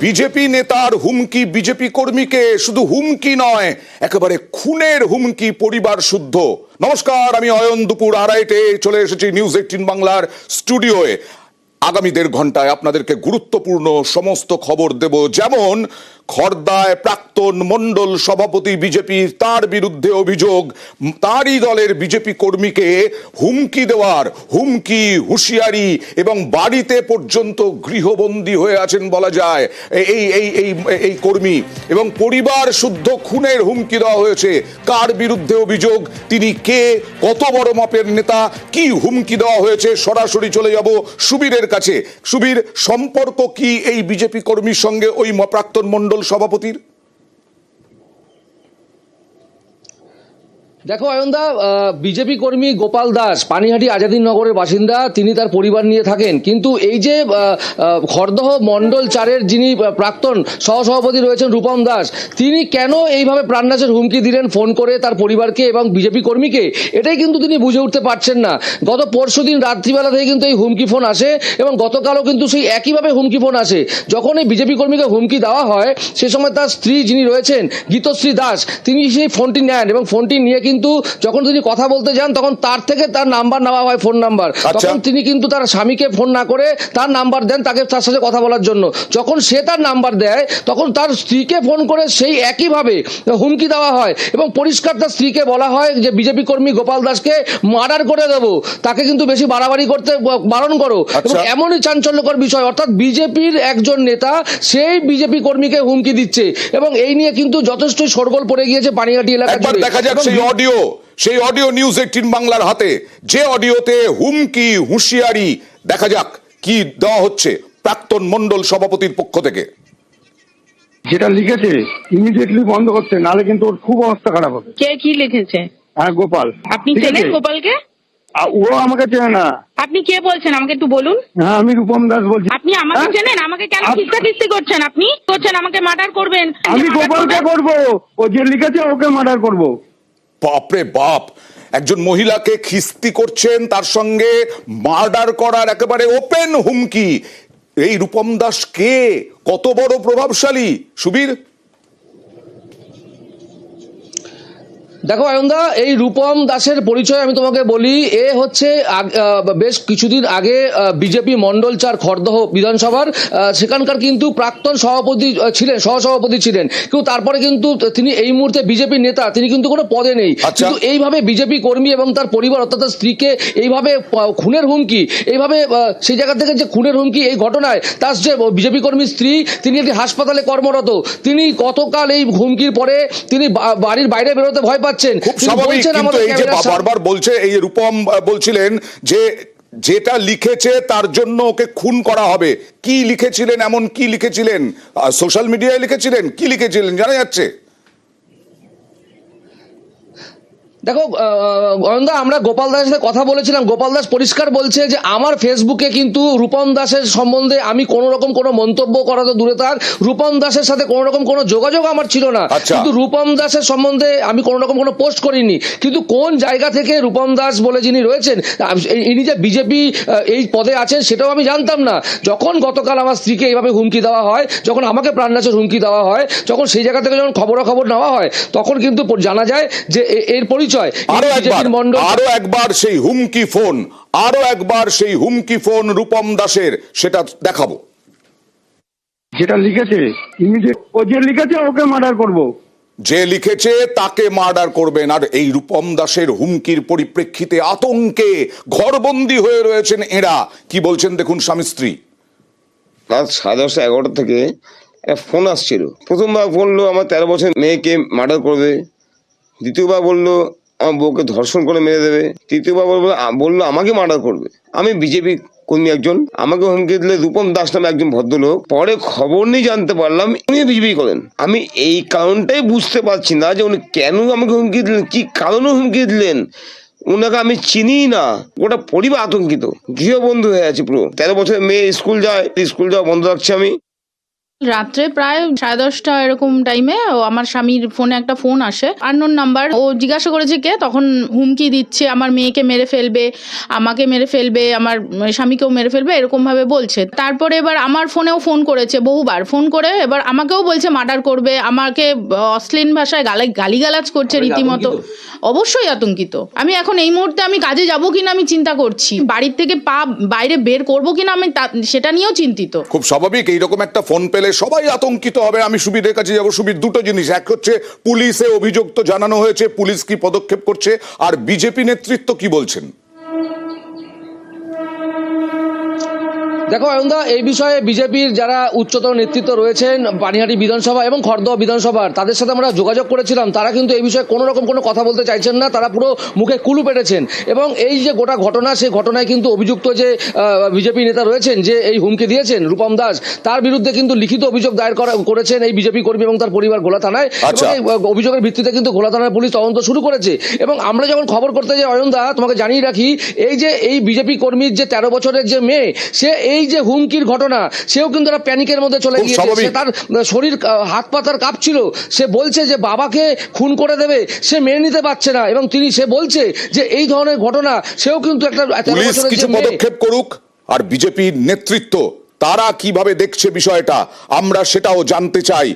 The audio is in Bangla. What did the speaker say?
বিজেপি নেতার হুমকি বিজেপি কর্মীকে, শুধু হুমকি নয়, একেবারে খুনের হুমকি পরিবার শুদ্ধ। নমস্কার, আমি অয়ন দুপুর আড়াইটে চলে এসেছি নিউজ 18 বাংলার স্টুডিওয়ে। আগামী 1.5 ঘন্টায় আপনাদেরকে গুরুত্বপূর্ণ সমস্ত খবর দেব। যেমন খর্দায় প্রাক্তন মণ্ডল সভাপতি বিজেপির, তার বিরুদ্ধে অভিযোগ তারই দলের বিজেপি কর্মীকে হুমকি দেওয়ার, হুমকি, হুঁশিয়ারি এবং বাড়িতে পর্যন্ত গৃহবন্দী হয়ে আছেন বলা যায় এই এই এই এই কর্মী, এবং পরিবার শুদ্ধ খুনের হুমকি দেওয়া হয়েছে। কার বিরুদ্ধে অভিযোগ, তিনি কে, কত বড় মাপের নেতা, কি হুমকি দেওয়া হয়েছে, সরাসরি চলে যাব সুবীরের কাছে। সুবীর, সম্পর্ক কি এই বিজেপি কর্মীর সঙ্গে ওই প্রাক্তন মণ্ডল সভাপতির? দেখো অয়নদা, বিজেপি কর্মী গোপাল দাস পানিহাটি আজাদিনগরের বাসিন্দা, তিনি তার পরিবার নিয়ে থাকেন। কিন্তু এই যে খড়দহ মণ্ডল 4-এর যিনি প্রাক্তন সহসভাপতি রয়েছেন রূপম দাস, তিনি কেন এইভাবে প্রাণনাশের হুমকি দিলেন ফোন করে তার পরিবারকে এবং বিজেপি কর্মীকে, এটাই কিন্তু তিনি বুঝে উঠতে পারছেন না। গত পরশুদিন রাত্রিবেলা থেকে কিন্তু এই হুমকি ফোন আসে এবং গতকালও কিন্তু সেই একইভাবে হুমকি ফোন আসে। যখন এই বিজেপি কর্মীকে হুমকি দেওয়া হয়, সে সময় তার স্ত্রী যিনি রয়েছেন গীতশ্রী দাস, তিনি সেই ফোনটি নেন এবং ফোনটি নিয়ে কিন্তু যখন তিনি কথা বলতে যান তখন তার থেকে তার নাম্বার নেওয়া হয়, ফোন নাম্বার। তখন তিনি কিন্তু তার স্বামীকে ফোন না করে তার নাম্বার দেন তাকে, তার সাথে কথা বলার জন্য। যখন সে তার নাম্বার দেয় তখন তার স্ত্রীকে ফোন করে সেই একইভাবে হুমকি দেওয়া হয় এবং পরিষ্কার তার স্ত্রীকে বলা হয় যে বিজেপি কর্মী গোপাল দাসকে মার্ডার করে দেবো, তাকে কিন্তু বেশি বাড়াবাড়ি করতে বারণ করো। এবং এমনই চাঞ্চল্যকর বিষয়, অর্থাৎ বিজেপির একজন নেতা সেই বিজেপি কর্মীকে হুমকি দিচ্ছে এবং এই নিয়ে কিন্তু যথেষ্ট শোরগোল পড়ে গিয়েছে পানিহাটি এলাকায়। দেখা যাক সেই অডিও নিউজ 18 বাংলার হাতে, যে অডিওতে হুমকি, হুঁশিয়ারি, দেখা যাক কি দেওয়া হচ্ছে প্রাক্তন মণ্ডল সভাপতির পক্ষ থেকে। যেটা লিখেছে ইমিডিয়েটলি বন্ধ করতে, নালে কিন্তু ওর খুব অবস্থা খারাপ হবে। কে কি লিখেছে? হ্যাঁ, গোপাল। আপনি চেনেন গোপালকে? ও আমাকে চেনে না। আপনি কে বলছেন আমাকে একটু বলুন। হ্যাঁ, আমি রূপম দাস বলছি। আপনি আমাকে চেনেন? আমাকে কেন খিস্তি করছেন? আপনি করছেন আমাকে মার্ডার করবেন। আমি গোপালকে করব, ও যে লিখেছে ওকে মার্ডার করব। বাপরে বাপ, একজন মহিলাকে খিস্তি করছেন, তার সঙ্গে মার্ডার করার একেবারে ওপেন হুমকি। এই রূপম দাস কে, কত বড় প্রভাবশালী? সুবীর, দেখো অয়নদা, এই রূপম দাসের পরিচয় আমি তোমাকে বলি। এ হচ্ছে বেশ কিছুদিন আগে বিজেপি মণ্ডল 4 খড়দহ বিধানসভার সেখানকার কিন্তু প্রাক্তন সভাপতি ছিলেন, সহসভাপতি ছিলেন। কিন্তু তারপরে কিন্তু তিনি এই মুহূর্তে বিজেপি নেতা, তিনি কিন্তু কোনো পদে নেই। কিন্তু এইভাবে বিজেপি কর্মী এবং তার পরিবার, অর্থাৎ তার স্ত্রীকে এইভাবে খুনের হুমকি, এইভাবে সেই জায়গা থেকে যে খুনের হুমকি, এই ঘটনায় তার যে বিজেপি কর্মীর স্ত্রী, তিনি একটি হাসপাতালে কর্মরত। তিনি গতকাল এই হুমকির পরে তিনি বাড়ির বাইরে বেরোতে ভয় পাচ্ছেন। খুব স্বাভাবিক, কিন্তু এই যে বারবার বলছে, এই রূপম বলছিলেন যে যেটা লিখেছে তার জন্য ওকে খুন করা হবে। কি লিখেছিলেন, এমন কি লিখেছিলেন? সোশ্যাল মিডিয়ায় লিখেছিলেন, কি লিখেছিলেন জানা যাচ্ছে? দেখো অয়নদা, আমরা গোপাল দাসের সাথে কথা বলেছিলাম। গোপাল দাস পরিষ্কার বলছে যে আমার ফেসবুকে কিন্তু রূপম দাসের সম্বন্ধে আমি কোনো রকম কোনো মন্তব্য করা তো দূরে থাক, রূপম দাসের সাথে কোনো রকম কোনো যোগাযোগ আমার ছিল না। কিন্তু রূপম দাসের সম্বন্ধে আমি কোনো রকম কোনো পোস্ট করিনি। কিন্তু কোন জায়গা থেকে রূপম দাস বলে যিনি রয়েছেন, ইনি যে বিজেপি এই পদে আছেন সেটাও আমি জানতাম না। যখন গতকাল আমার স্ত্রীকে এইভাবে হুমকি দেওয়া হয়, যখন আমাকে প্রাণনাশের হুমকি দেওয়া হয়, যখন সেই জায়গা থেকে যখন খবরাখবর নেওয়া হয়, তখন কিন্তু জানা যায় যে এর পরিচয়। আরো একবার সেই হুমকি ফোন, আরো একবার সেই হুমকি ফোন রূপম দাসের, সেটা দেখাবো। যেটা লিখেছে ইমিডিয়েট, ও যে লিখেছে ওকে মার্ডার করব। যে লিখেছে তাকে মার্ডার করবেন। আর এই রূপম দাসের হুমকির পরিপ্রেক্ষিতে আতঙ্কে ঘরবন্দি হয়ে রয়েছেন এরা। কি বলছেন দেখুন স্বামী স্ত্রী। রাত 11:30 থেকে ফোন আসছিল। প্রথমবার বললো আমার 13 বছর মেয়েকে মার্ডার করবে, দ্বিতীয়বার বললো আমার বউকে ধর্ষণ করে মেরে দেবে, তৃতীয়বার বললো আমাকে মার্ডার করবে। আমি বিজেপি কর্মী একজন, আমাকে হুমকি দিলে রূপম দাস নামে একজন ভদ্রলোক। পরে খবর নিয়ে জানতে পারলাম উনি বিজেপি করেন। আমি এই কারণটাই বুঝতে পারছি না যে উনি কেন আমাকে হুমকি দিলেন, কি কারণে হুমকি দিলেন। ওনাকে আমি চিনি না, গোটা পরিবার আতঙ্কিত, গৃহবন্ধু হয়ে আছে পুরো। 13 বছরের মেয়ে স্কুল যায়, স্কুল যাওয়া বন্ধ রাখছি আমি। রাত্রে প্রায় 10:30 এরকম টাইমে আমার স্বামীর ফোনে একটা ফোন আসে, আননোন নাম্বার। ও জিজ্ঞাসা করেছে কে, তখন হুমকি দিচ্ছে আমার মেয়েকে মেরে ফেলবে, আমাকে মেরে ফেলবে, আমার স্বামীকেও মেরে ফেলবে, এরকম ভাবে বলছে। তারপরে এবার আমার ফোনেও ফোন করেছে, বহুবার ফোন করে এবার আমাকেও বলছে মার্ডার করবে, আমাকে অশ্লীল ভাষায় গালিগালাজ করছে রীতিমতো। অবশ্যই আতঙ্কিত। আমি এখন এই মুহূর্তে আমি কাজে যাব কিনা আমি চিন্তা করছি, বাড়ির থেকে পা বাইরে বের করবো কিনা আমি সেটা নিয়েও চিন্তিত। খুব স্বাভাবিক, এইরকম একটা ফোন পেলে সবাই আতঙ্কিত হবে। আমি সুবীরের কাছে যাবো। সুবীর, দুটো জিনিস, এক হচ্ছে পুলিশে অভিযোগ তো জানানো হয়েছে, পুলিশ কি পদক্ষেপ করছে, আর বিজেপি নেতৃত্ব কি বলছেন? দেখো অয়নদা, এই বিষয়ে বিজেপির যারা উচ্চতর নেতৃত্ব রয়েছেন পানিহাটি বিধানসভা এবং খড়দহ বিধানসভার, তাদের সাথে আমরা যোগাযোগ করেছিলাম। তারা কিন্তু এই বিষয়ে কোনো রকম কোনো কথা বলতে চাইছেন না, তারা পুরো মুখে কুলু পেটেছেন। এবং এই যে গোটা ঘটনা, সেই ঘটনায় কিন্তু অভিযুক্ত যে বিজেপি নেতা রয়েছেন, যে এই হুমকি দিয়েছেন রূপম দাস, তার বিরুদ্ধে কিন্তু লিখিত অভিযোগ দায়ের করেছেন এই বিজেপি কর্মী এবং তার পরিবার ঘোলা থানায়। এবং এই অভিযোগের ভিত্তিতে কিন্তু ঘোলা থানার পুলিশ তদন্ত শুরু করেছে। এবং আমরা যখন খবর করতে যাই অয়নদা, তোমাকে জানিয়ে রাখি, এই যে এই বিজেপি কর্মীর যে 13 বছরের যে মেয়ে, সে এই যে হুমকির ঘটনা, সেও কিন্তু একটা প্যানিকের মধ্যে চলে গিয়েছে। তার শরীর হাত পা তার কাঁপছিল। সে বলছে যে বাবাকে খুন করে দেবে, সে মেনে নিতে পারছে না। এবং সে বলছে যে এই ধরনের ঘটনা সেও কিন্তু একটা 13 পুলিশ বছরের কিছু যে মেয়ে। পদক্ষেপ করুক, আর বিজেপির নেতৃত্ব তারা কিভাবে দেখছে বিষয়টা আমরা সেটাও জানতে চাই।